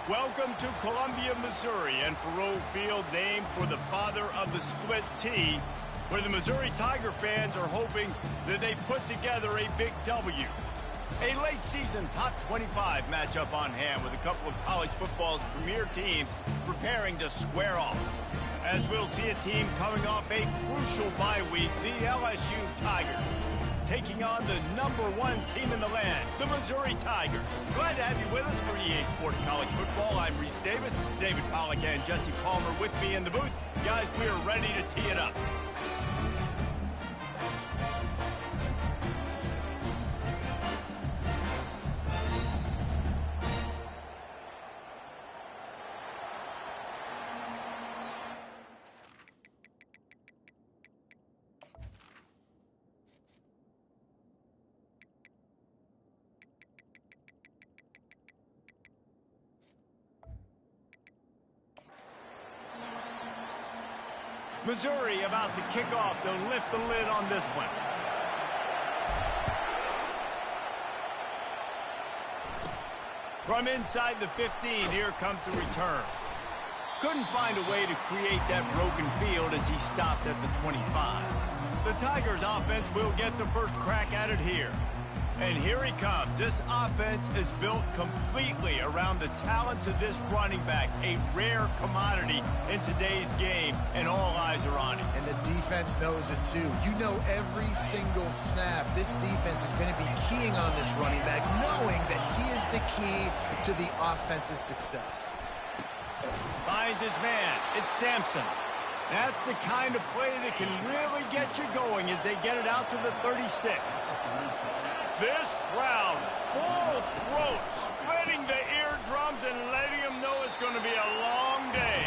Welcome to Columbia, Missouri, and Faroe Field, named for the father of the split T, where the Missouri Tiger fans are hoping that they put together a big W. A late-season top 25 matchup on hand with a couple of college football's premier teams preparing to square off. As we'll see a team coming off a crucial bye week, the LSU Tigers, taking on the #1 team in the land, the Missouri Tigers. Glad to have you with us for EA Sports College Football. I'm Reese Davis, David Pollack and Jesse Palmer with me in the booth. Guys, we are ready to tee it up. Missouri about to kick off to lift the lid on this one. From inside the 15, here comes the return. Couldn't find a way to create that broken field as he stopped at the 25. The Tigers offense will get the first crack at it here. And here he comes. This offense is built completely around the talents of this running back, a rare commodity in today's game, and all eyes are on him. And the defense knows it too. You know every single snap, this defense is going to be keying on this running back, knowing that he is the key to the offense's success. Finds his man. It's Sampson. That's the kind of play that can really get you going as they get it out to the 36. This crowd, full throat, spreading the eardrums and letting them know it's going to be a long day.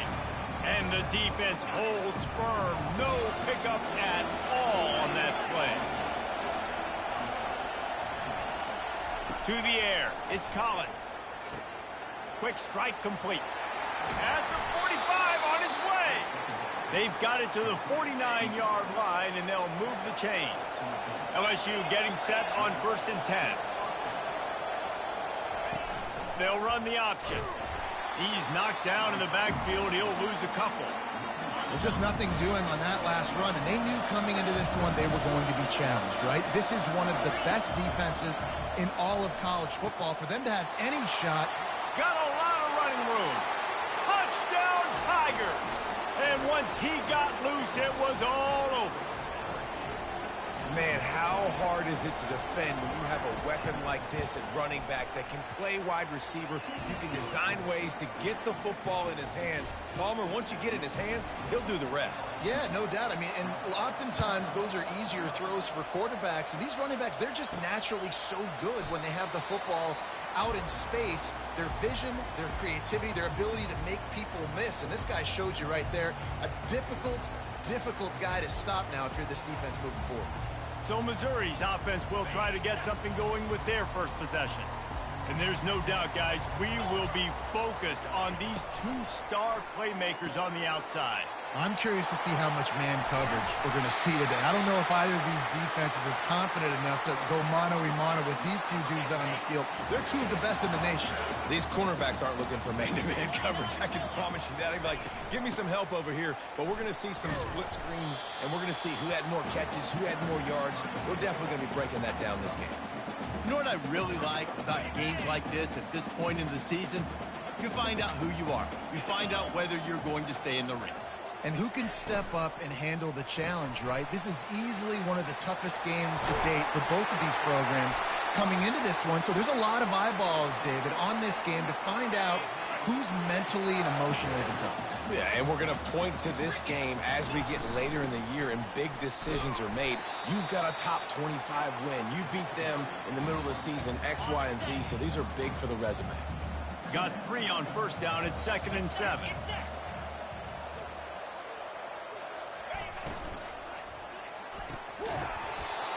And the defense holds firm. No pickup at all on that play. To the air, it's Collins. Quick strike complete. At the 45 on his way. They've got it to the 49-yard line, and they'll move the chains. LSU getting set on 1st and 10. They'll run the option. He's knocked down in the backfield. He'll lose a couple. Well, just nothing doing on that last run, and they knew coming into this one they were going to be challenged, right? This is one of the best defenses in all of college football. For them to have any shot. Got a lot of running room. Touchdown, Tigers! And once he got loose, it was all over. Man, how hard is it to defend when you have a weapon like this at running back that can play wide receiver? You can design ways to get the football in his hand. Palmer, once you get it in his hands, he'll do the rest. Yeah, no doubt. I mean, and oftentimes those are easier throws for quarterbacks. And these running backs, they're just naturally so good when they have the football out in space. Their vision, their creativity, their ability to make people miss. And this guy showed you right there, a difficult guy to stop now if you're this defense moving forward. So Missouri's offense will try to get something going with their first possession. And there's no doubt, guys, we will be focused on these two star playmakers on the outside. I'm curious to see how much man coverage we're going to see today. I don't know if either of these defenses is confident enough to go mano-a-mano with these two dudes on the field. They're two of the best in the nation. These cornerbacks aren't looking for man-to-man coverage. I can promise you that. They'd be like, give me some help over here. But we're going to see some split screens, and we're going to see who had more catches, who had more yards. We're definitely going to be breaking that down this game. You know what I really like about games like this at this point in the season? You find out who you are. You find out whether you're going to stay in the race. And who can step up and handle the challenge, right? This is easily one of the toughest games to date for both of these programs coming into this one. So there's a lot of eyeballs, David, on this game to find out who's mentally and emotionally the toughest. Yeah, and we're going to point to this game as we get later in the year and big decisions are made. You've got a top 25 win. You beat them in the middle of the season, X, Y, and Z. So these are big for the resume. Got 3 on 1st down at 2nd and 7.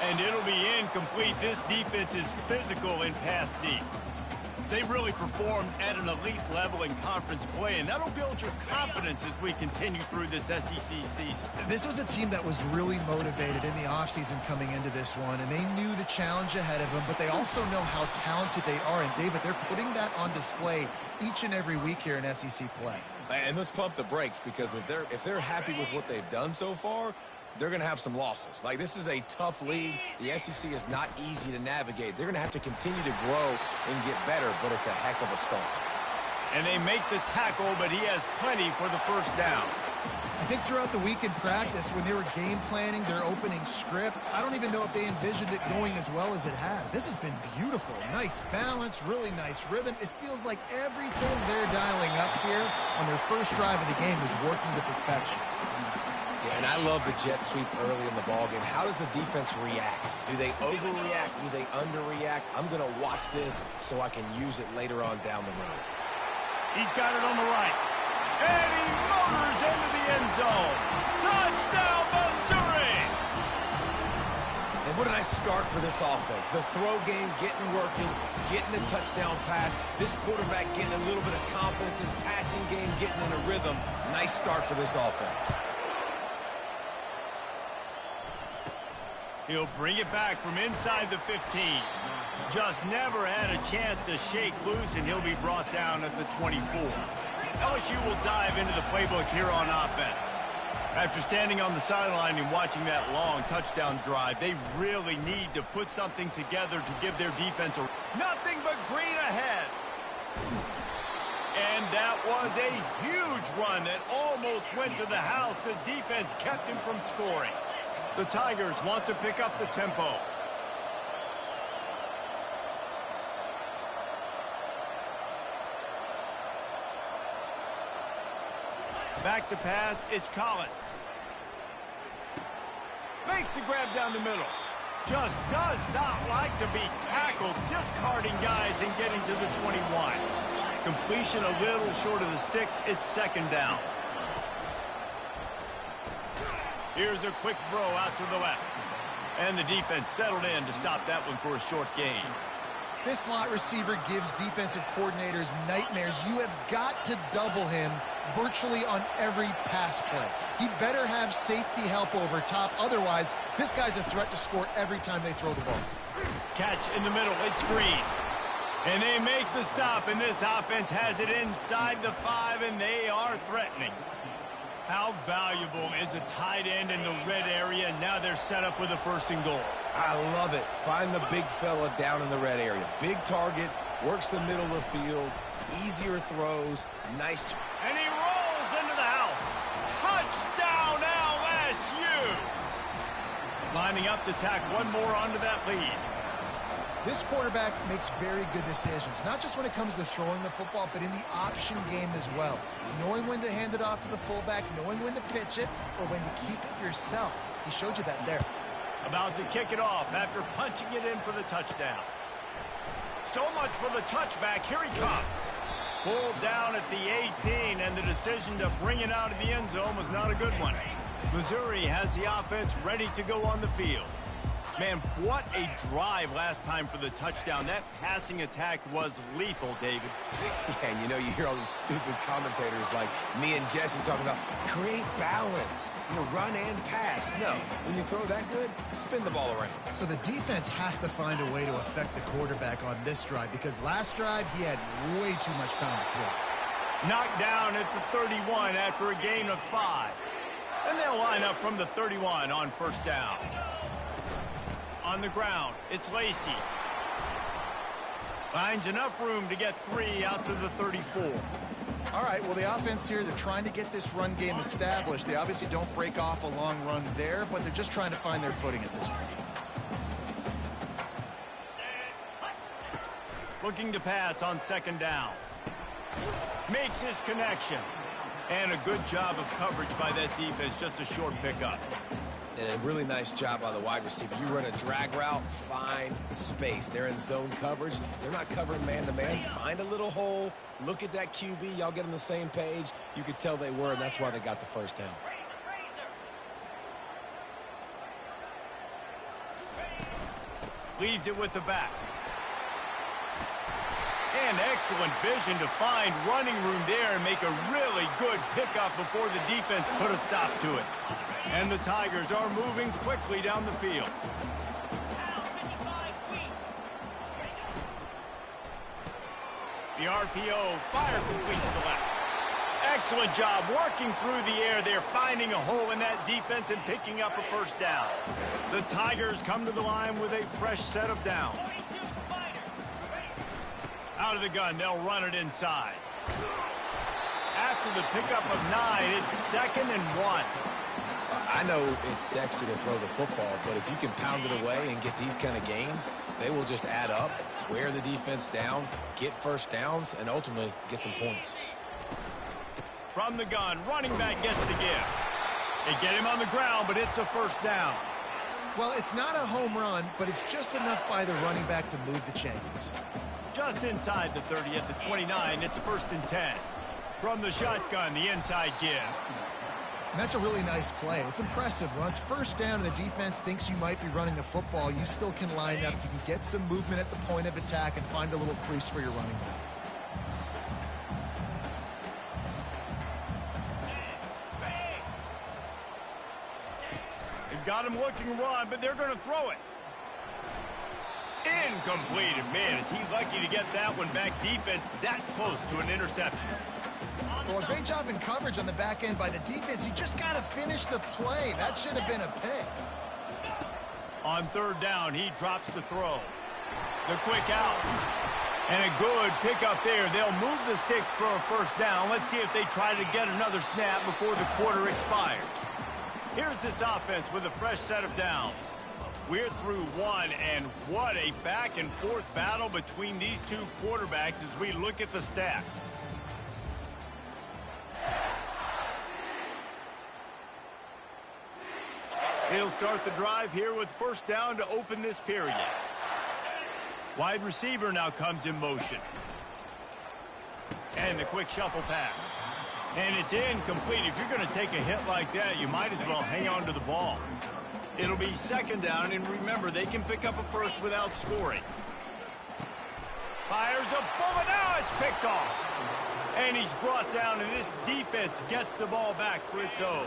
And it'll be incomplete. This defense is physical and pass deep. They really performed at an elite level in conference play, and that'll build your confidence as we continue through this SEC season. This was a team that was really motivated in the offseason coming into this one, and they knew the challenge ahead of them, but they also know how talented they are. And, David, they're putting that on display each and every week here in SEC play. And let's pump the brakes, because if they're happy with what they've done so far, they're going to have some losses. Like, this is a tough league. The SEC is not easy to navigate. They're going to have to continue to grow and get better, but it's a heck of a start. And they make the tackle, but he has plenty for the first down. I think throughout the week in practice, when they were game planning their opening script, I don't even know if they envisioned it going as well as it has. This has been beautiful. Nice balance, really nice rhythm. It feels like everything they're dialing up here on their first drive of the game is working to perfection. Yeah, and I love the jet sweep early in the ballgame. How does the defense react? Do they overreact? Do they underreact? I'm going to watch this so I can use it later on down the road. He's got it on the right. And he motors into the end zone. Touchdown, Missouri! And what a nice start for this offense. The throw game getting working, getting the touchdown pass. This quarterback getting a little bit of confidence. This passing game getting in a rhythm. Nice start for this offense. He'll bring it back from inside the 15. Just never had a chance to shake loose, and he'll be brought down at the 24. LSU will dive into the playbook here on offense. After standing on the sideline and watching that long touchdown drive, they really need to put something together to give their defense nothing but green ahead. And that was a huge run that almost went to the house. The defense kept him from scoring. The Tigers want to pick up the tempo. Back to pass, it's Collins. Makes the grab down the middle. Just does not like to be tackled, discarding guys and getting to the 21. Completion a little short of the sticks, it's second down. Here's a quick throw out to the left. And the defense settled in to stop that one for a short gain. This slot receiver gives defensive coordinators nightmares. You have got to double him virtually on every pass play. He better have safety help over top. Otherwise, this guy's a threat to score every time they throw the ball. Catch in the middle. It's Green. And they make the stop, and this offense has it inside the 5, and they are threatening. How valuable is a tight end in the red area? Now they're set up with a 1st and goal. I love it. Find the big fella down in the red area. Big target, works the middle of the field, easier throws, nice. And he rolls into the house. Touchdown, LSU! Lining up to tack one more onto that lead. This quarterback makes very good decisions, not just when it comes to throwing the football, but in the option game as well. Knowing when to hand it off to the fullback, knowing when to pitch it, or when to keep it yourself. He showed you that there. About to kick it off after punching it in for the touchdown. So much for the touchback. Here he comes. Pulled down at the 18, and the decision to bring it out of the end zone was not a good one. Missouri has the offense ready to go on the field. Man, what a drive last time for the touchdown. That passing attack was lethal, David. Yeah, and you know, you hear all these stupid commentators like me and Jesse talking about create balance, run and pass. No, when you throw that good, spin the ball around. So the defense has to find a way to affect the quarterback on this drive, because last drive he had way too much time to throw. Knocked down at the 31 after a gain of 5. And they'll line up from the 31 on 1st down. On the ground, it's Lacey. Finds enough room to get 3 out to the 34. All right, well, the offense here, they're trying to get this run game established. They obviously don't break off a long run there, but they're just trying to find their footing at this point. Looking to pass on 2nd down. Makes his connection. And a good job of coverage by that defense, just a short pickup. And a really nice job by the wide receiver. You run a drag route, find space. They're in zone coverage. They're not covering man-to-man. Find a little hole. Look at that QB. Y'all get on the same page. You could tell they were, and that's why they got the 1st down. Leaves it with the back. And excellent vision to find running room there and make a really good pickup before the defense put a stop to it. And the Tigers are moving quickly down the field. The RPO, fire complete to the left. Excellent job working through the air there, finding a hole in that defense and picking up a first down. The Tigers come to the line with a fresh set of downs. Out of the gun, they'll run it inside. After the pickup of 9, it's 2nd and 1. I know it's sexy to throw the football, but if you can pound it away and get these kind of gains, they will just add up, wear the defense down, get first downs, and ultimately get some points. From the gun, running back gets the give. They get him on the ground, but it's a first down. Well, it's not a home run, but it's just enough by the running back to move the chains. Just inside the 30 at the 29, it's 1st and 10. From the shotgun, the inside give. And that's a really nice play. It's impressive. When it's first down and the defense thinks you might be running the football, you still can line up. You can get some movement at the point of attack and find a little crease for your running back. They've got him looking run, but they're going to throw it. Incomplete. And man, is he lucky to get that one back. Defense that close to an interception. Well, a great job in coverage on the back end by the defense. You just got to finish the play. That should have been a pick. On 3rd down, he drops the throw. The quick out. And a good pickup there. They'll move the sticks for a first down. Let's see if they try to get another snap before the quarter expires. Here's this offense with a fresh set of downs. We're through 1, and what a back-and-forth battle between these two quarterbacks as we look at the stats. They'll start the drive here with first down to open this period. Wide receiver now comes in motion. And the quick shuffle pass. And it's incomplete. If you're going to take a hit like that, you might as well hang on to the ball. It'll be 2nd down, and remember, they can pick up a first without scoring. Fires a bullet. Now it's picked off. And he's brought down, and this defense gets the ball back for its own.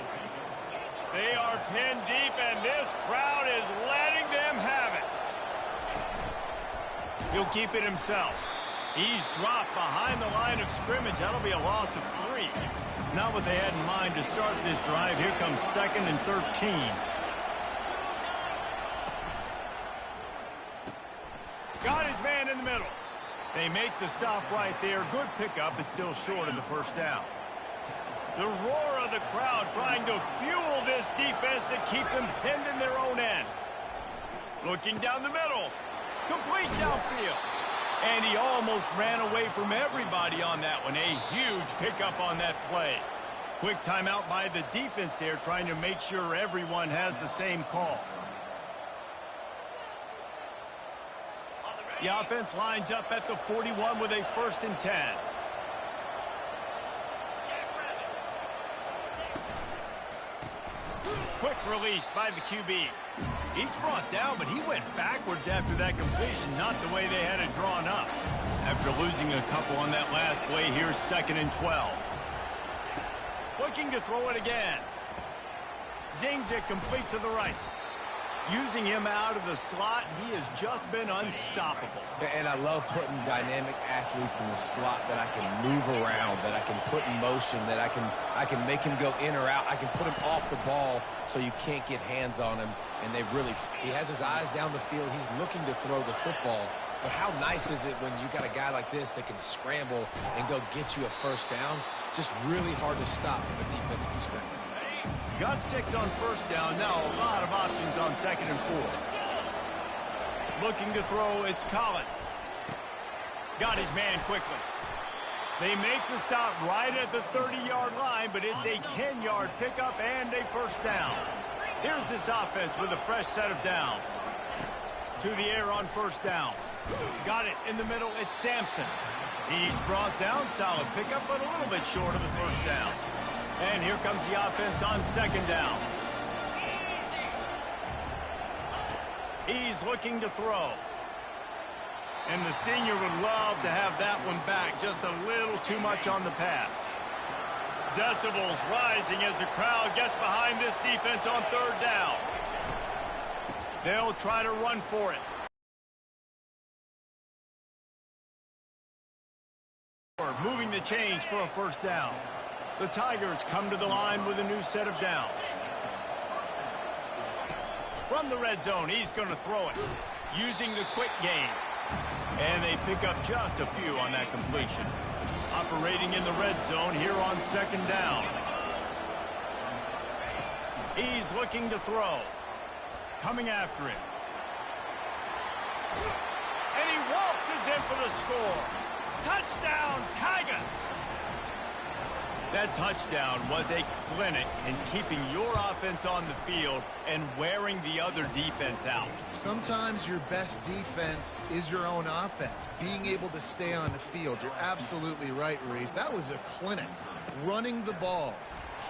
They are pinned deep, and this crowd is letting them have it. He'll keep it himself. He's dropped behind the line of scrimmage. That'll be a loss of 3. Not what they had in mind to start this drive. Here comes 2nd and 13. Got his man in the middle. They make the stop right there. Good pickup, but still short of the first down. The roar of the crowd trying to fuel this defense to keep them pinned in their own end. Looking down the middle. Complete downfield. And he almost ran away from everybody on that one. A huge pickup on that play. Quick timeout by the defense there, trying to make sure everyone has the same call. The offense lines up at the 41 with a 1st and 10. Quick release by the QB. He's brought down, but he went backwards after that completion, not the way they had it drawn up. After losing a couple on that last play, here's 2nd and 12. Looking to throw it again. Zings it complete to the right. Using him out of the slot, he has just been unstoppable. And I love putting dynamic athletes in the slot that I can move around, that I can put in motion, that I can make him go in or out. I can put him off the ball so you can't get hands on him. And he has his eyes down the field. He's looking to throw the football. But how nice is it when you got a guy like this that can scramble and go get you a first down? Just really hard to stop from a defensive perspective. Got 6 on first down. Now a lot of options on 2nd and 4. Looking to throw, it's Collins. Got his man quickly. They make the stop right at the 30-yard line, but it's a 10-yard pickup and a first down. Here's this offense with a fresh set of downs. To the air on first down. Got it in the middle. It's Sampson. He's brought down. Solid pickup, but a little bit short of the first down. And here comes the offense on 2nd down. He's looking to throw. And the senior would love to have that one back. Just a little too much on the pass. Decibels rising as the crowd gets behind this defense on third down. They'll try to run for it. Moving the chains for a first down. The Tigers come to the line with a new set of downs. From the red zone, he's going to throw it. Using the quick game. And they pick up just a few on that completion. Operating in the red zone here on second down. He's looking to throw. Coming after him. And he waltzes in for the score. Touchdown, Tigers! That touchdown was a clinic in keeping your offense on the field and wearing the other defense out. Sometimes your best defense is your own offense, being able to stay on the field. You're absolutely right, Reese. That was a clinic. Running the ball,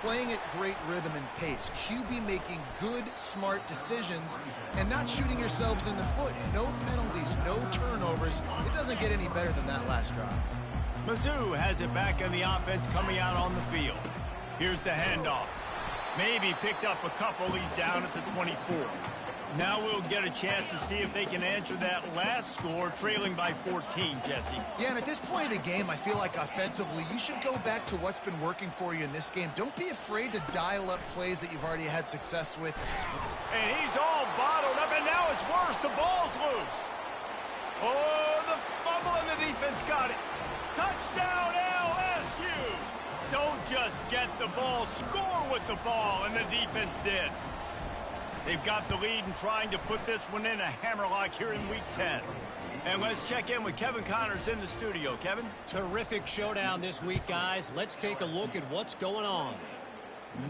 playing at great rhythm and pace. QB making good, smart decisions and not shooting yourselves in the foot. No penalties, no turnovers. It doesn't get any better than that last drive. Mizzou has it back on the offense coming out on the field. Here's the handoff. Maybe picked up a couple. He's down at the 24. Now we'll get a chance to see if they can answer that last score, trailing by 14, Jesse. Yeah, and at this point of the game, I feel like offensively, you should go back to what's been working for you in this game. Don't be afraid to dial up plays that you've already had success with. And he's all bottled up, and now it's worse. The ball's loose. Oh, the fumble, and the defense got it. Touchdown, LSU! Don't just get the ball, score with the ball, and the defense did. They've got the lead and trying to put this one in a hammerlock here in Week 10. And let's check in with Kevin Connors in the studio. Kevin? Terrific showdown this week, guys. Let's take a look at what's going on.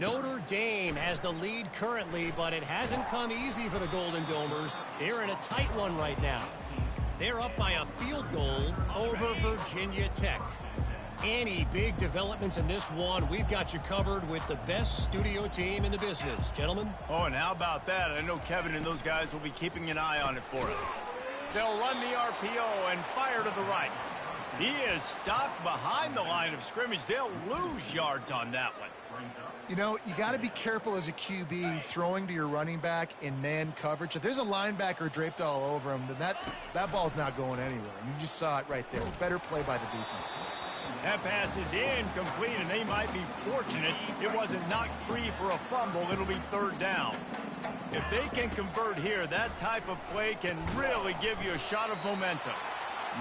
Notre Dame has the lead currently, but it hasn't come easy for the Golden Domers. They're in a tight one right now. They're up by a field goal over Virginia Tech. Any big developments in this one, we've got you covered with the best studio team in the business. Gentlemen? Oh, and how about that? I know Kevin and those guys will be keeping an eye on it for us. They'll run the RPO and fire to the right. He is stopped behind the line of scrimmage. They'll lose yards on that one. You know, you got to be careful as a QB throwing to your running back in man coverage. If there's a linebacker draped all over him, then that ball's not going anywhere. And you just saw it right there. Better play by the defense. That pass is incomplete, and they might be fortunate it wasn't knocked free for a fumble. It'll be third down. If they can convert here, that type of play can really give you a shot of momentum.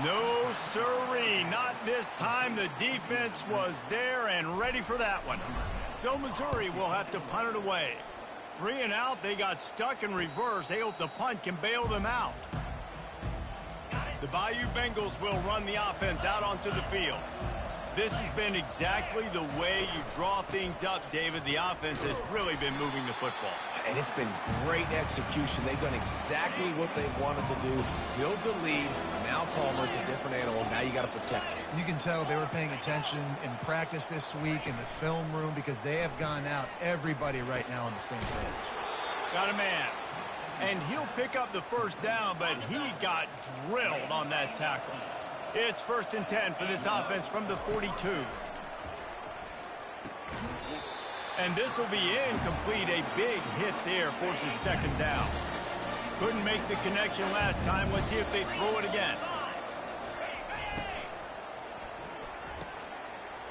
No, sirree, not this time. The defense was there and ready for that one. So Missouri will have to punt it away. 3 and out, they got stuck in reverse. They hope the punt can bail them out. The Bayou Bengals will run the offense out onto the field. This has been exactly the way you draw things up, David. The offense has really been moving the football. And it's been great execution. They've done exactly what they wanted to do. Build the lead. Now Palmer's a different animal. Now you got to protect it. You can tell they were paying attention in practice this week in the film room because they have gone out everybody right now on the same page. Got a man. And he'll pick up the first down, but he got drilled on that tackle. It's 1st and 10 for this offense from the 42. And this will be incomplete. A big hit there forces second down. Couldn't make the connection last time. Let's see if they throw it again.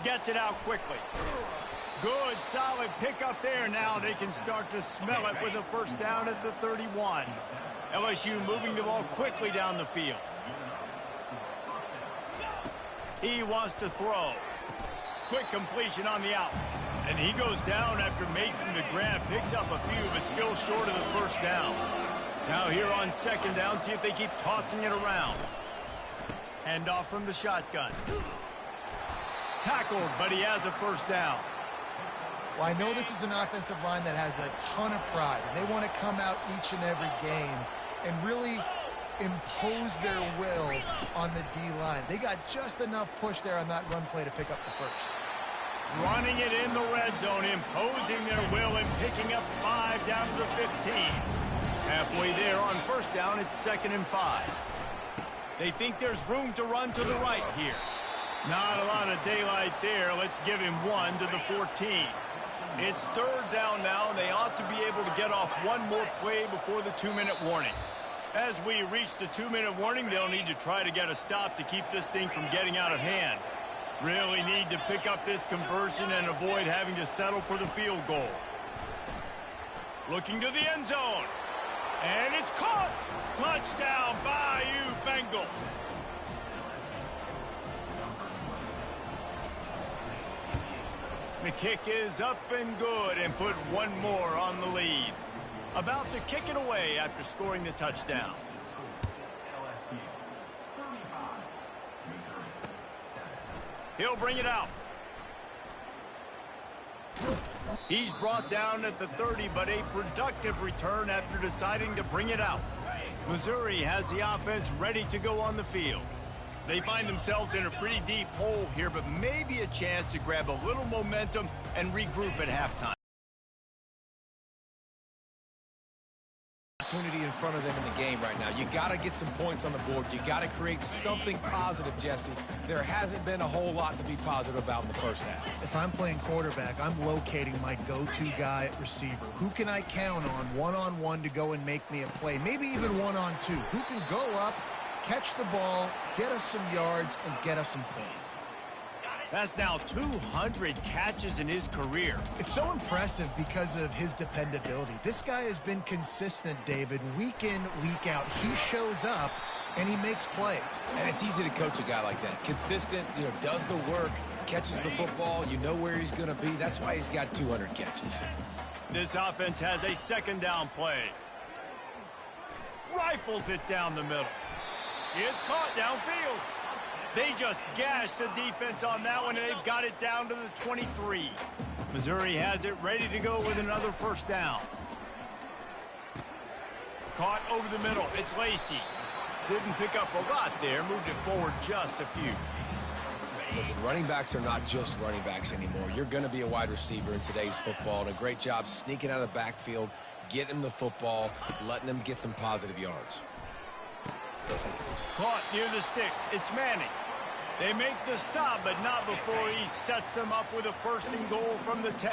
Gets it out quickly. Good, solid pickup there. Now they can start to smell it with a first down at the 31. LSU moving the ball quickly down the field. He wants to throw. Quick completion on the out. And he goes down after making the grab. Picks up a few, but still short of the first down. Now here on second down, see if they keep tossing it around. Hand off from the shotgun. Tackled, but he has a first down. Well, I know this is an offensive line that has a ton of pride. And they want to come out each and every game and really impose their will on the D-line. They got just enough push there on that run play to pick up the first. Running it in the red zone, imposing their will and picking up 5 down to the 15. Halfway there on first down, it's 2nd and 5. They think there's room to run to the right here. Not a lot of daylight there. Let's give him 1 to the 14. It's third down now, and they ought to be able to get off one more play before the 2-minute warning. As we reach the 2-minute warning, they'll need to try to get a stop to keep this thing from getting out of hand. Really need to pick up this conversion and avoid having to settle for the field goal. Looking to the end zone. And it's caught. Touchdown, Bayou Bengals. The kick is up and good and put one more on the lead. About to kick it away after scoring the touchdown. He'll bring it out. He's brought down at the 30, but a productive return after deciding to bring it out. Missouri has the offense ready to go on the field. They find themselves in a pretty deep hole here, but maybe a chance to grab a little momentum and regroup at halftime. Opportunity in front of them in the game right now. You got to get some points on the board. You got to create something positive, Jesse. There hasn't been a whole lot to be positive about in the first half. If I'm playing quarterback, I'm locating my go-to guy at receiver. Who can I count on one-on-one to go and make me a play? Maybe even one-on-two. Who can go up, catch the ball, get us some yards, and get us some points? That's now 200 catches in his career. It's so impressive because of his dependability. This guy has been consistent, David, week in, week out. He shows up, and he makes plays. And it's easy to coach a guy like that. Consistent, does the work, catches the football, you know where he's going to be. That's why he's got 200 catches. This offense has a second down play. Rifles it down the middle. It's caught downfield. They just gashed the defense on that one, and they've got it down to the 23. Missouri has it ready to go with another first down. Caught over the middle. It's Lacey. Didn't pick up a lot there. Moved it forward just a few. Listen, running backs are not just running backs anymore. You're going to be a wide receiver in today's football, and a great job sneaking out of the backfield, getting the football, letting them get some positive yards. Caught near the sticks. It's Manning. They make the stop, but not before he sets them up with a first and goal from the 10.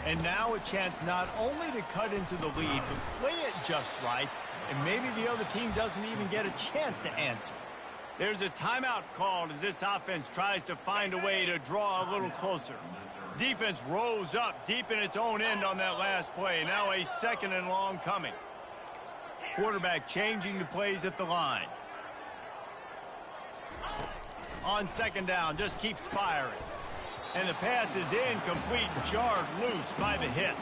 And now a chance not only to cut into the lead, but play it just right, and maybe the other team doesn't even get a chance to answer. There's a timeout called as this offense tries to find a way to draw a little closer. Defense rose up deep in its own end on that last play. Now a second and long coming. Quarterback changing the plays at the line. On second down, just keeps firing. And the pass is incomplete, jarred loose by the hit.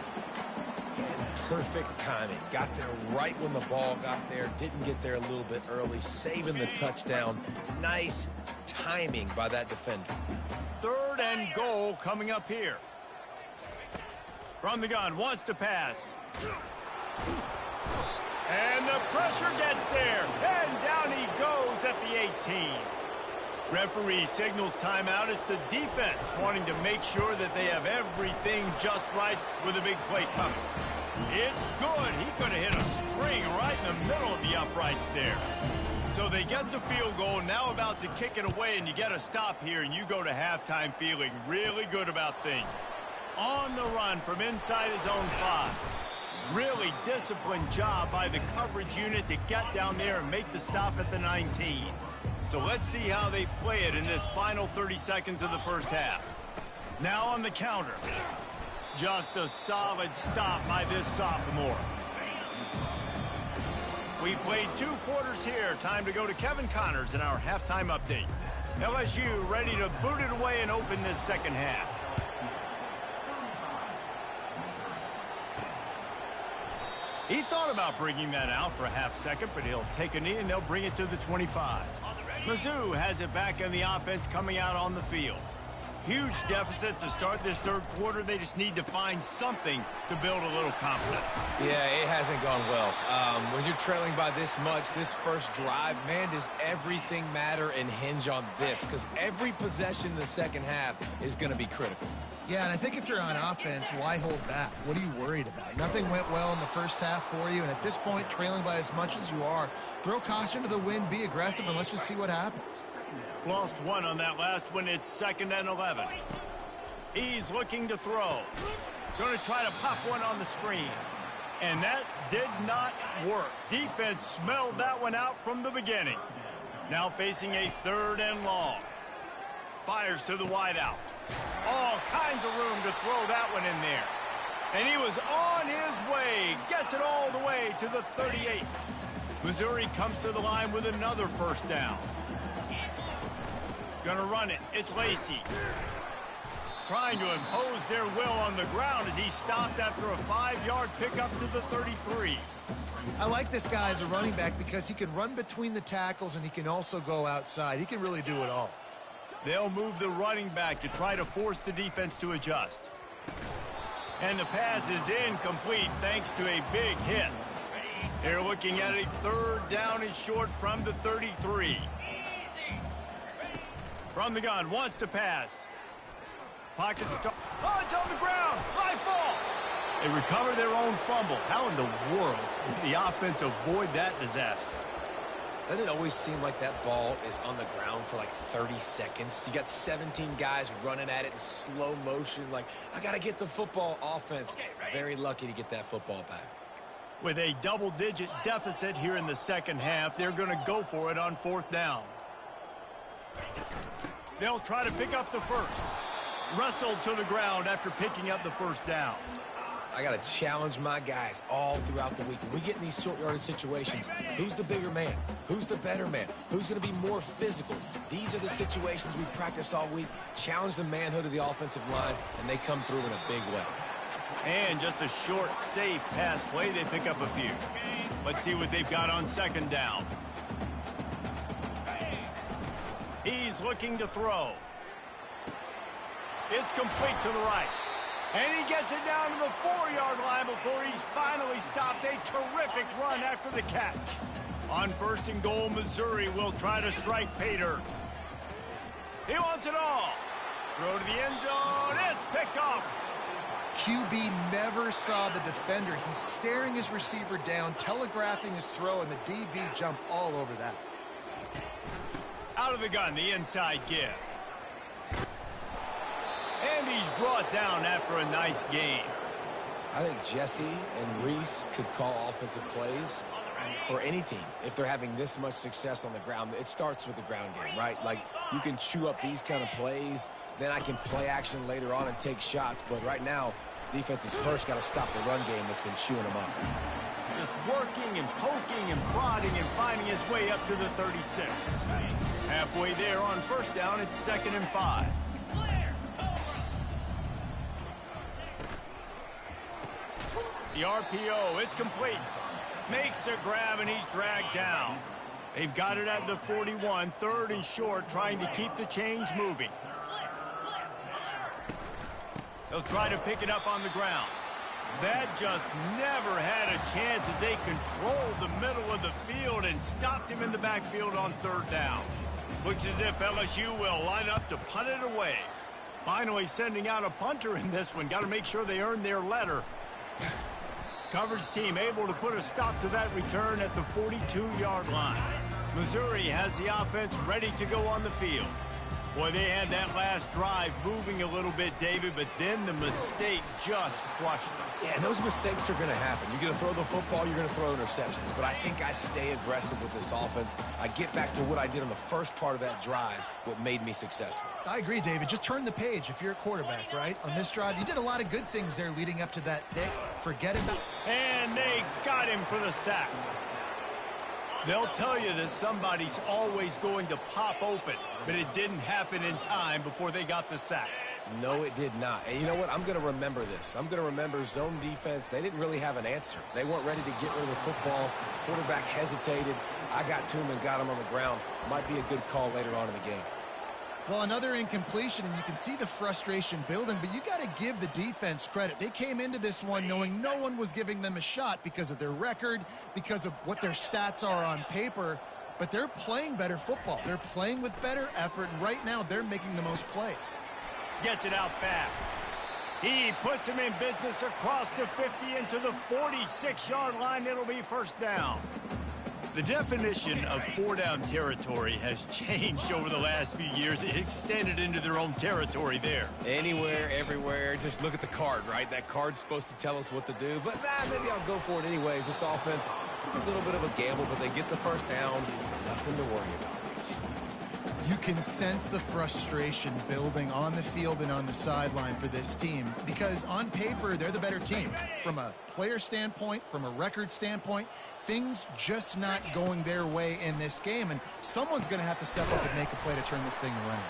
Perfect timing. Got there right when the ball got there. Didn't get there a little bit early, saving the touchdown. Nice timing by that defender. Third and goal coming up here. From the gun, wants to pass. And the pressure gets there. And down he goes at the 18. Referee signals timeout. It's the defense wanting to make sure that they have everything just right with a big play coming. It's good. He could have hit a string right in the middle of the uprights there. So they get the field goal, now about to kick it away, and you get a stop here, and you go to halftime feeling really good about things. On the run from inside his own 5. Really disciplined job by the coverage unit to get down there and make the stop at the 19. So let's see how they play it in this final 30 seconds of the first half. Now on the counter. Just a solid stop by this sophomore. We've played 2 quarters here. Time to go to Kevin Connors in our halftime update. LSU ready to boot it away and open this second half. He thought about bringing that out for a half second, but he'll take a knee and they'll bring it to the 25. Mizzou has it back in the offense coming out on the field. Huge deficit to start this third quarter. They just need to find something to build a little confidence. Yeah, it hasn't gone well. When you're trailing by this much, this first drive, man, does everything matter and hinge on this, because every possession in the second half is going to be critical. Yeah, and I think if you're on offense, why hold back? What are you worried about? Nothing went well in the first half for you, and at this point, trailing by as much as you are, throw caution to the wind, be aggressive, and let's just see what happens. Lost one on that last one. It's 2nd and 11. He's looking to throw. Going to try to pop one on the screen. And that did not work. Defense smelled that one out from the beginning. Now facing a 3rd and long. Fires to the wideout. All kinds of room to throw that one in there. And he was on his way. Gets it all the way to the 38. Missouri comes to the line with another 1st down. Gonna run it. It's Lacey. Trying to impose their will on the ground as he stopped after a 5-yard pickup to the 33. I like this guy as a running back because he can run between the tackles and he can also go outside. He can really do it all. They'll move the running back to try to force the defense to adjust. And the pass is incomplete thanks to a big hit. They're looking at a 3rd down and short from the 33. From the gun, wants to pass. Pocket start. Oh, it's on the ground. Live ball. They recover their own fumble. How in the world did the offense avoid that disaster? Doesn't it always seem like that ball is on the ground for like 30 seconds? You got 17 guys running at it in slow motion. Like, I got to get the football. Offense. Very lucky to get that football back. With a double-digit deficit here in the 2nd half, they're going to go for it on 4th down. They'll try to pick up the 1st. Wrestled to the ground after picking up the 1st down. I got to challenge my guys all throughout the week. When we get in these short yardage situations, who's the bigger man? Who's the better man? Who's going to be more physical? These are the situations we practice all week. Challenge the manhood of the offensive line, and they come through in a big way. And just a short, safe pass play. They pick up a few. Let's see what they've got on 2nd down. He's looking to throw. It's complete to the right. And he gets it down to the 4-yard line before he's finally stopped. A terrific run after the catch. On 1st and goal, Missouri will try to strike Pater. He wants it all. Throw to the end zone. It's picked off. QB never saw the defender. He's staring his receiver down, telegraphing his throw, and the DB jumped all over that. Out of the gun, the inside give. And he's brought down after a nice gain. I think Jesse and Reese could call offensive plays for any team if they're having this much success on the ground. It starts with the ground game, right? Like, you can chew up these kind of plays, then I can play action later on and take shots. But right now, defense has first got to stop the run game that's been chewing them up. Just working and poking and prodding and finding his way up to the 36. Halfway there on 1st down, it's 2nd and 5. The RPO, it's complete. Makes a grab, and he's dragged down. They've got it at the 41, 3rd and short, trying to keep the chains moving. They'll try to pick it up on the ground. That just never had a chance as they controlled the middle of the field and stopped him in the backfield on 3rd down. Looks as if LSU will line up to punt it away. Finally sending out a punter in this one. Got to make sure they earn their letter. Coverage team able to put a stop to that return at the 42-yard line. Missouri has the offense ready to go on the field. Boy, they had that last drive moving a little bit, David, but then the mistake just crushed them. Yeah, and those mistakes are going to happen. You're going to throw the football, you're going to throw interceptions. But I think I stay aggressive with this offense. I get back to what I did on the first part of that drive, what made me successful. I agree, David. Just turn the page if you're a quarterback, right? On this drive, you did a lot of good things there leading up to that pick. Forget about... And they got him for the sack. They'll tell you that somebody's always going to pop open, but it didn't happen in time before they got the sack. No, it did not. And you know what? I'm going to remember this. I'm going to remember zone defense. They didn't really have an answer. They weren't ready to get rid of the football. Quarterback hesitated. I got to him and got him on the ground. Might be a good call later on in the game. Well, another incompletion, and you can see the frustration building, but you got to give the defense credit. They came into this one knowing no one was giving them a shot because of their record, because of what their stats are on paper, but they're playing better football. They're playing with better effort, and right now they're making the most plays. Gets it out fast. He puts him in business across the 50 into the 46-yard line. It'll be first down. The definition of four-down territory has changed over the last few years. It extended into their own territory there. Anywhere, everywhere, just look at the card, right? That card's supposed to tell us what to do, but maybe I'll go for it anyways. This offense took a little bit of a gamble, but they get the first down. Nothing to worry about. You can sense the frustration building on the field and on the sideline for this team because on paper, they're the better team. From a player standpoint, from a record standpoint, things just not going their way in this game, and someone's going to have to step up and make a play to turn this thing around.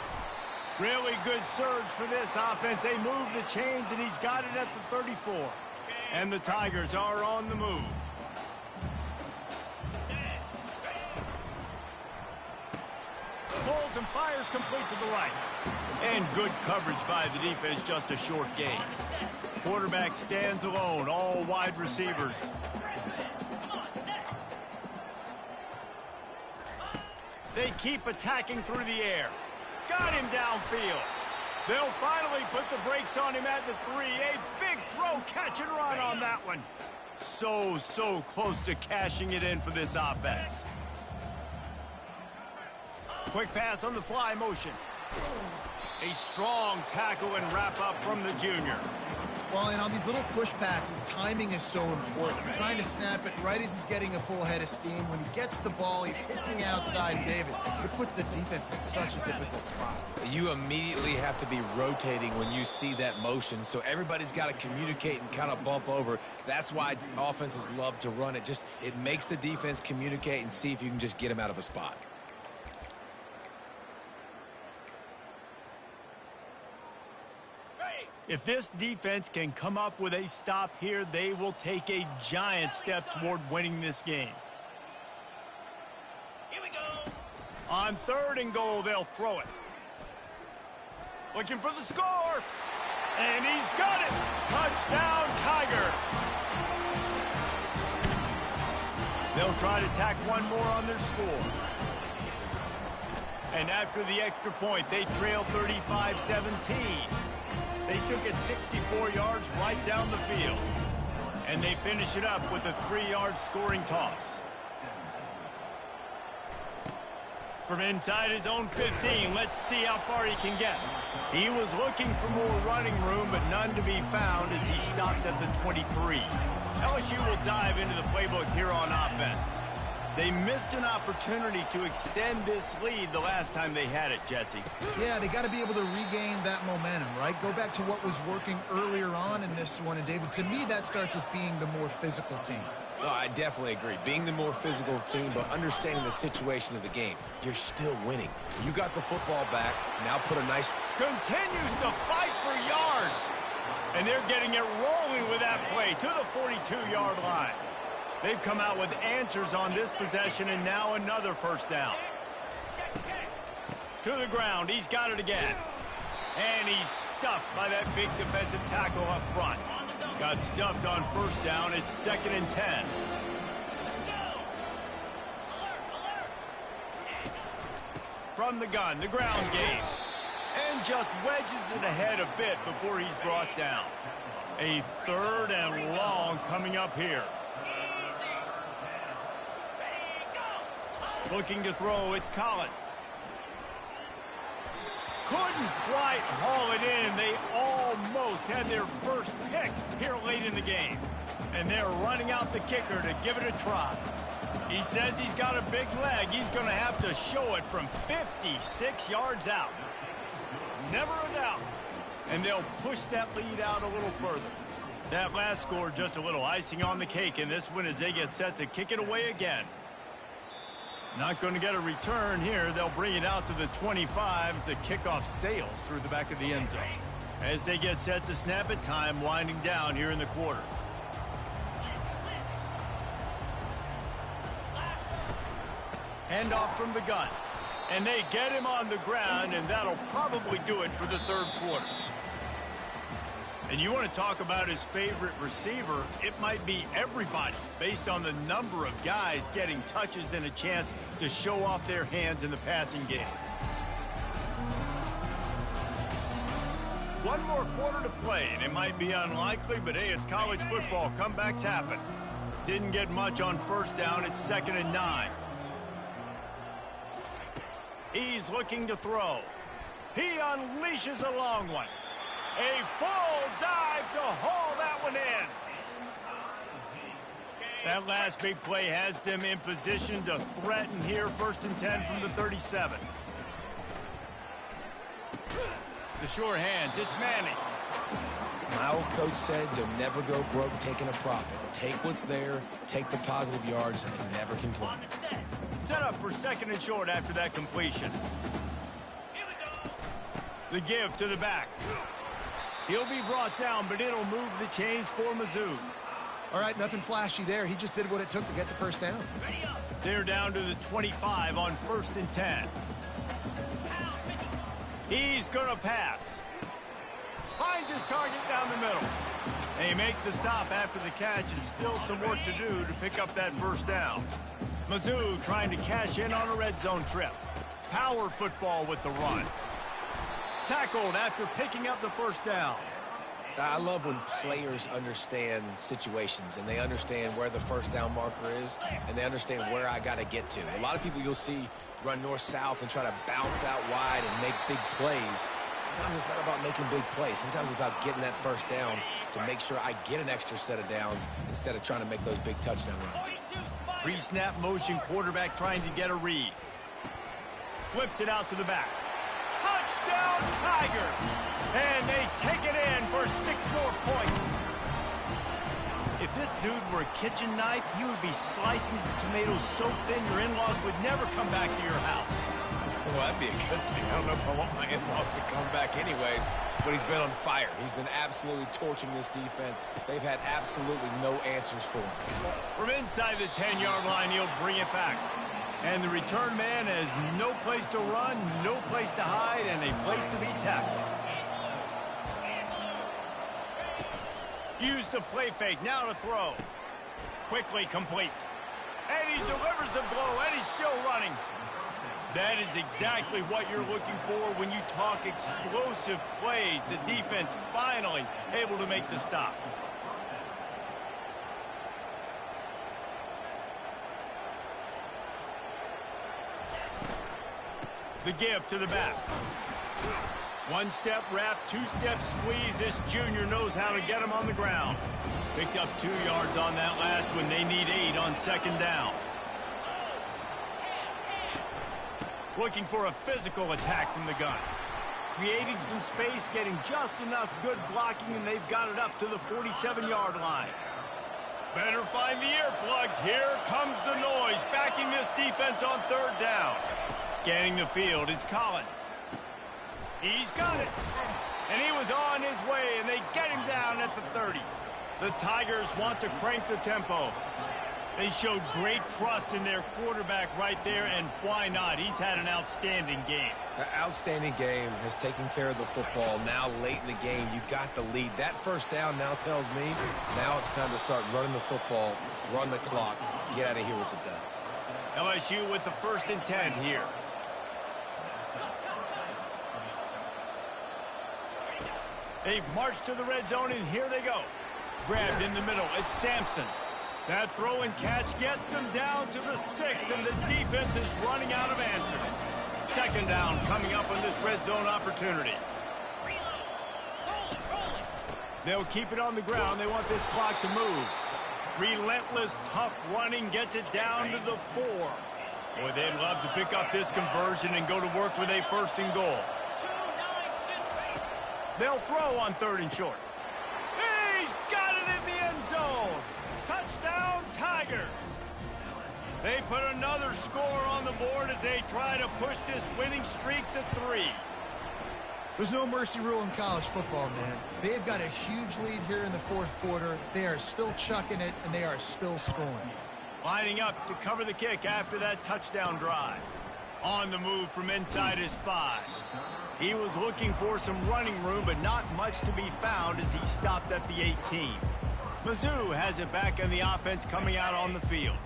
Really good surge for this offense. They move the chains, and he's got it at the 34. And the Tigers are on the move. Holds and fires complete to the right. And good coverage by the defense, just a short gain. Quarterback stands alone, all wide receivers. They keep attacking through the air. Got him downfield. They'll finally put the brakes on him at the 3. A big throw, catch and run on that one. So close to cashing it in for this offense. Quick pass on the fly motion. A strong tackle and wrap up from the junior. Well, and on these little push passes, timing is so important. You're trying to snap it right as he's getting a full head of steam. When he gets the ball, he's hitting the outside, David. It puts the defense in such a difficult spot. You immediately have to be rotating when you see that motion, so everybody's got to communicate and kind of bump over. That's why offenses love to run it. It makes the defense communicate and see if you can just get him out of a spot. If this defense can come up with a stop here, they will take a giant step toward winning this game. Here we go. On 3rd and goal, they'll throw it. Looking for the score. And he's got it. Touchdown, Tiger. They'll try to tack one more on their score. And after the extra point, they trail 35-17. They took it 64 yards right down the field. And they finish it up with a 3-yard scoring toss. From inside his own 15, let's see how far he can get. He was looking for more running room, but none to be found as he stopped at the 23. LSU will dive into the playbook here on offense. They missed an opportunity to extend this lead the last time they had it, Jesse. Yeah, they got to be able to regain that momentum, right? Go back to what was working earlier on in this one. And, David, to me, that starts with being the more physical team. No, I definitely agree. Being the more physical team, but understanding the situation of the game. You're still winning. You got the football back. Now put a nice... Continues to fight for yards. And they're getting it rolling with that play to the 42-yard line. They've come out with answers on this possession, and now another first down. To the ground. He's got it again. And he's stuffed by that big defensive tackle up front. Got stuffed on first down. It's 2nd and 10. From the gun, the ground game. And just wedges it ahead a bit before he's brought down. A 3rd and long coming up here. Looking to throw, it's Collins. Couldn't quite haul it in. They almost had their first pick here late in the game. And they're running out the kicker to give it a try. He says he's got a big leg. He's going to have to show it from 56 yards out. Never a doubt. And they'll push that lead out a little further. That last score just a little icing on the cake in this one as they get set to kick it away again. Not going to get a return here. They'll bring it out to the 25 as the kickoff sails through the back of the end zone. As they get set to snap it, time winding down here in the quarter. Handoff from the gun. And they get him on the ground, and that'll probably do it for the 3rd quarter. And you want to talk about his favorite receiver, it might be everybody based on the number of guys getting touches and a chance to show off their hands in the passing game. one more quarter to play, and it might be unlikely, but hey, it's college football. Comebacks happen. Didn't get much on first down. It's 2nd and 9. He's looking to throw. He unleashes a long one. A full dive to haul that one in. That last big play has them in position to threaten here. 1st and 10 from the 37. The sure hands, it's Manning. My old coach said you'll never go broke taking a profit. Take what's there, take the positive yards, and never complain. Set up for 2nd and short after that completion. The give to the back. He'll be brought down, but it'll move the chains for Mizzou. All right, nothing flashy there. He just did what it took to get the first down. They're down to the 25 on 1st and 10. He's going to pass. Finds his target down the middle. They make the stop after the catch, and still some work to do to pick up that first down. Mizzou trying to cash in on a red zone trip. Power football with the run. Tackled after picking up the first down. I love when players understand situations and they understand where the first down marker is and they understand where I got to get to. A lot of people you'll see run north-south and try to bounce out wide and make big plays. Sometimes it's not about making big plays. Sometimes it's about getting that first down to make sure I get an extra set of downs instead of trying to make those big touchdown runs. Pre-snap motion, quarterback trying to get a read. Flips it out to the back. Touchdown, Tigers! And they take it in for 6 more points. If this dude were a kitchen knife, he would be slicing tomatoes so thin your in-laws would never come back to your house. Well, that'd be a good thing. I don't know if I want my in-laws to come back anyways, but he's been on fire. He's been absolutely torching this defense. They've had absolutely no answers for him. From inside the 10-yard line, he'll bring it back. And the return man has no place to run, no place to hide, and a place to be tackled. Use the play fake, now to throw. Quickly complete. And he delivers the blow, and he's still running. That is exactly what you're looking for when you talk explosive plays. The defense finally able to make the stop. The give to the back. One-step wrap, two-step squeeze. This junior knows how to get him on the ground. Picked up 2 yards on that last one. They need 8 on 2nd down. Looking for a physical attack from the gun. Creating some space, getting just enough good blocking, and they've got it up to the 47-yard line. Better find the earplugs. Here comes the noise, backing this defense on 3rd down. Scanning the field, it's Collins. He's got it. And he was on his way, and they get him down at the 30. The Tigers want to crank the tempo. They showed great trust in their quarterback right there, and why not? He's had an outstanding game. An outstanding game, has taken care of the football. Now late in the game, you got the lead. That first down now tells me now it's time to start running the football, run the clock, get out of here with the dub. LSU with the 1st and 10 here. They've marched to the red zone, and here they go. Grabbed in the middle. It's Sampson. That throw and catch gets them down to the 6, and the defense is running out of answers. 2nd down coming up on this red zone opportunity. They'll keep it on the ground. They want this clock to move. Relentless, tough running gets it down to the 4. Boy, they'd love to pick up this conversion and go to work with a 1st and goal. They'll throw on 3rd and short. He's got it in the end zone. Touchdown, Tigers. They put another score on the board as they try to push this winning streak to 3. There's no mercy rule in college football, man. They've got a huge lead here in the 4th quarter. They are still chucking it, and they are still scoring. Lining up to cover the kick after that touchdown drive. On the move from inside his 5. He was looking for some running room, but not much to be found as he stopped at the 18. Mizzou has it back, and the offense coming out on the field.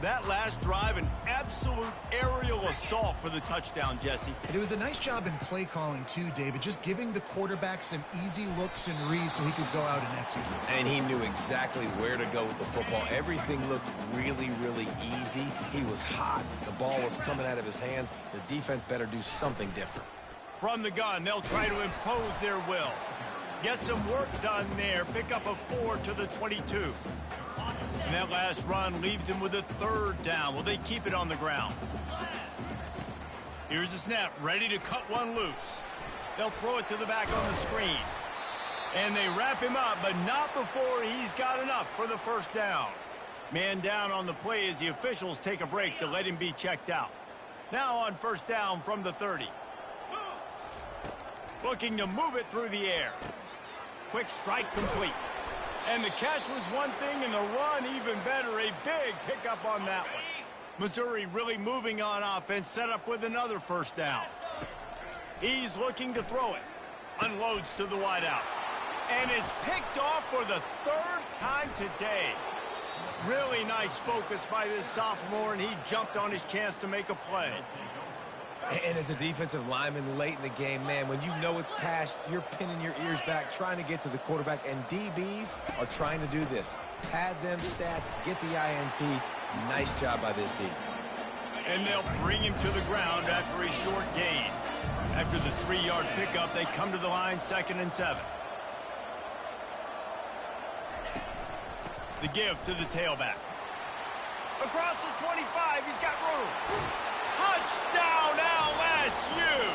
That last drive, an absolute aerial assault for the touchdown, Jesse. And it was a nice job in play calling too, David, just giving the quarterback some easy looks and reads so he could go out and execute. And he knew exactly where to go with the football. Everything looked really, really easy. He was hot. The ball was coming out of his hands. The defense better do something different. From the gun, they'll try to impose their will. Get some work done there. Pick up a 4 to the 22. And that last run leaves him with a 3rd down. Will they keep it on the ground? Here's the snap, ready to cut one loose. They'll throw it to the back on the screen. And they wrap him up, but not before he's got enough for the 1st down. Man down on the play as the officials take a break to let him be checked out. Now on 1st down from the 30. Looking to move it through the air. Quick strike complete. And the catch was one thing, and the run even better. A big pickup on that one. Missouri really moving on offense, set up with another 1st down. He's looking to throw it. Unloads to the wideout. And it's picked off for the 3rd time today. Really nice focus by this sophomore, and he jumped on his chance to make a play. And as a defensive lineman late in the game, man, when you know it's passed, you're pinning your ears back, trying to get to the quarterback, and DBs are trying to do this. Pad them stats, get the INT. Nice job by this D. And they'll bring him to the ground after a short gain. After the 3-yard pickup, they come to the line, 2nd and 7. The give to the tailback. Across the 25, he's got room. Touchdown, LSU!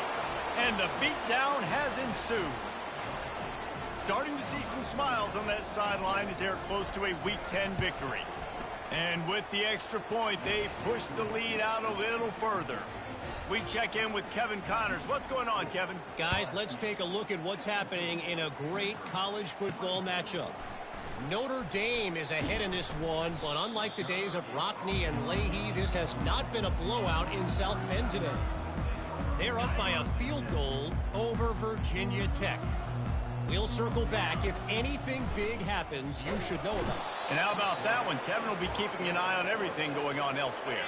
And the beatdown has ensued. Starting to see some smiles on that sideline as they're close to a Week 10 victory. And with the extra point, they push the lead out a little further. We check in with Kevin Connors. What's going on, Kevin? Guys, let's take a look at what's happening in a great college football matchup. Notre Dame is ahead in this one, but unlike the days of Rockne and Leahy, this has not been a blowout in South Bend today. They're up by a field goal over Virginia Tech. We'll circle back. If anything big happens, you should know about it. And how about that one? Kevin will be keeping an eye on everything going on elsewhere.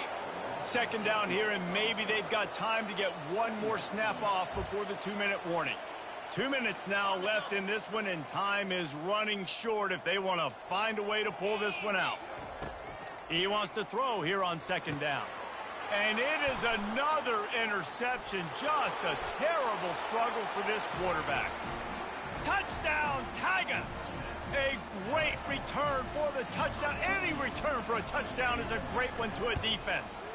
2nd down here, and maybe they've got time to get one more snap off before the 2-minute warning. 2 minutes now left in this one, and time is running short if they want to find a way to pull this one out. He wants to throw here on 2nd down. And it is another interception. Just a terrible struggle for this quarterback. Touchdown, Tigers! A great return for the touchdown. Any return for a touchdown is a great one to a defense.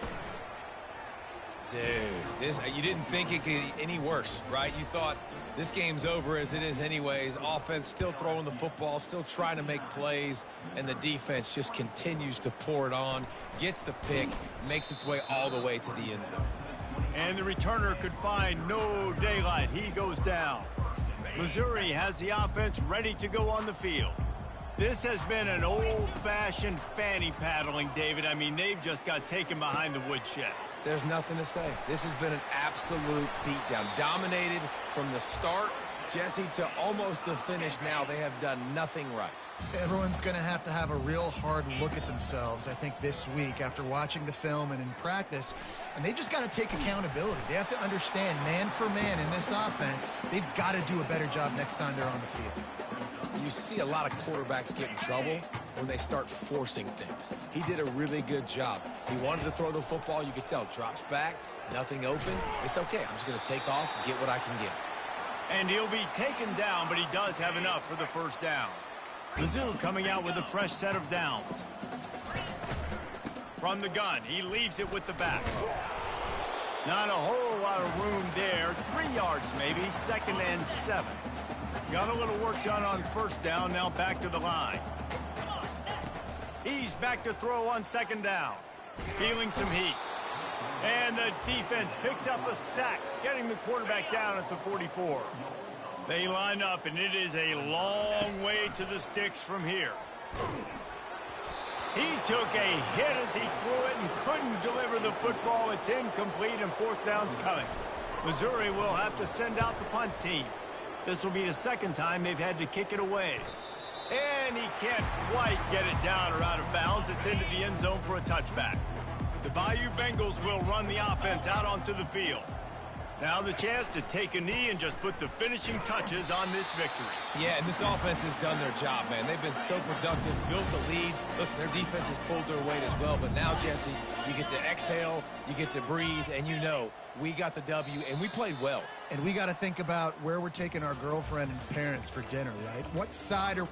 Dude, you didn't think it could get any worse, right? You thought this game's over as it is anyways. Offense still throwing the football, still trying to make plays, and the defense just continues to pour it on, gets the pick, makes its way all the way to the end zone. And the returner could find no daylight. He goes down. Missouri has the offense ready to go on the field. This has been an old-fashioned fanny paddling, David. I mean, they've just got taken behind the woodshed. There's nothing to say. This has been an absolute beatdown. Dominated from the start, Jesse, to almost the finish now. They have done nothing right. Everyone's going to have a real hard look at themselves, I think, this week after watching the film and in practice. And they've just got to take accountability. They have to understand, man for man in this offense, they've got to do a better job next time they're on the field. You see a lot of quarterbacks get in trouble when they start forcing things. He did a really good job. He wanted to throw the football. You could tell. Drops back, nothing open. It's okay. I'm just going to take off and get what I can get. And he'll be taken down, but he does have enough for the 1st down. Mizzou coming out with a fresh set of downs. From the gun, he leaves it with the back. Not a whole lot of room there. 3 yards maybe, 2nd and 7. Got a little work done on 1st down, now back to the line. He's back to throw on 2nd down. Feeling some heat. And the defense picks up a sack, getting the quarterback down at the 44. They line up, and it is a long way to the sticks from here. He took a hit as he threw it and couldn't deliver the football. It's incomplete, and 4th down's coming. Missouri will have to send out the punt team. This will be the 2nd time they've had to kick it away. And he can't quite get it down or out of bounds. It's into the end zone for a touchback. The Bayou Bengals will run the offense out onto the field. Now the chance to take a knee and just put the finishing touches on this victory. Yeah, and this offense has done their job, man. They've been so productive, built the lead. Listen, their defense has pulled their weight as well. But now, Jesse, you get to exhale, you get to breathe, and you know we got the W, and we played well. And we got to think about where we're taking our girlfriend and parents for dinner, right? What side are